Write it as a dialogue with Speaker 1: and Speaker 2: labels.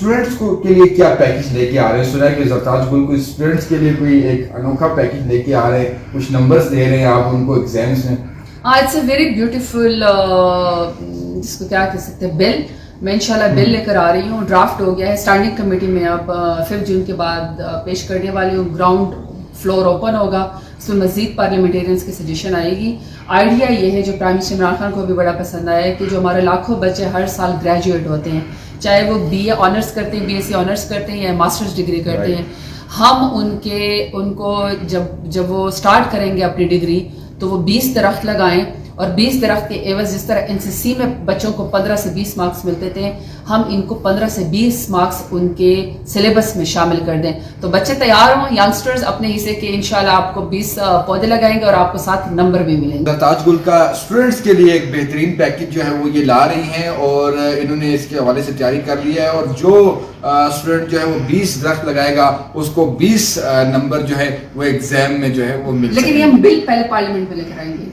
Speaker 1: Students کو کے لیے کیا پیکج لے کے آ رہے ہیں؟ سنا ہے کہ زرتاج گل کو اسٹوڈنٹس کے لیے کوئی ایک انوکھا پیکج لے کے آ رہے ہیں, کچھ نمبرز دے رہے ہیں آپ ان کو ایگزامس میں.
Speaker 2: اٹس اے ویری بیوٹیفل جس کو کیا کہہ سکتے ہیں بل. میں انشاءاللہ بل لے کر آ رہی ہوں, ڈرافٹ ہو گیا ہے اسٹینڈنگ کمیٹی میں, اب 5 جون کے بعد پیش کرنے والی ہوں. گراؤنڈ فلور اوپن ہوگا, اس میں مزید پارلیمنٹیرینس کی سجیشن آئے گی. آئیڈیا یہ ہے جو پرائم منسٹر عمران خان کو بھی بڑا پسند آیا ہے کہ جو ہمارے لاکھوں بچے ہر سال گریجویٹ ہوتے ہیں, چاہے وہ بی اے آنرس کرتے ہیں, بی ایس سی آنرس کرتے ہیں یا ماسٹرز ڈگری کرتے ہیں, ہم ان کو جب وہ سٹارٹ کریں گے اپنی ڈگری تو وہ 20 درخت لگائیں, اور 20 درخت کے عوض جس طرح این سی سی میں بچوں کو 15 سے 20 مارکس ملتے تھے, ہم ان کو 15 سے 20 مارکس ان کے سلیبس میں شامل کر دیں. تو بچے تیار ہوں, ینگسٹرز اپنے حصے کے انشاءاللہ آپ کو 20 پودے لگائیں گے اور آپ کو ساتھ نمبر بھی ملیں گے.
Speaker 1: زرتاج گل کا اسٹوڈنٹس کے لیے ایک بہترین پیکج جو ہے وہ یہ لا رہی ہیں, اور انہوں نے اس کے حوالے سے تیاری کر لیا ہے, اور جو اسٹوڈنٹ جو ہے وہ 20 درخت لگائے گا اس کو 20 نمبر جو ہے وہ ایگزام میں جو ہے وہ مل.
Speaker 2: لیکن یہ ہم بل پہلے پارلیمنٹ میں لے کر آئیں گے.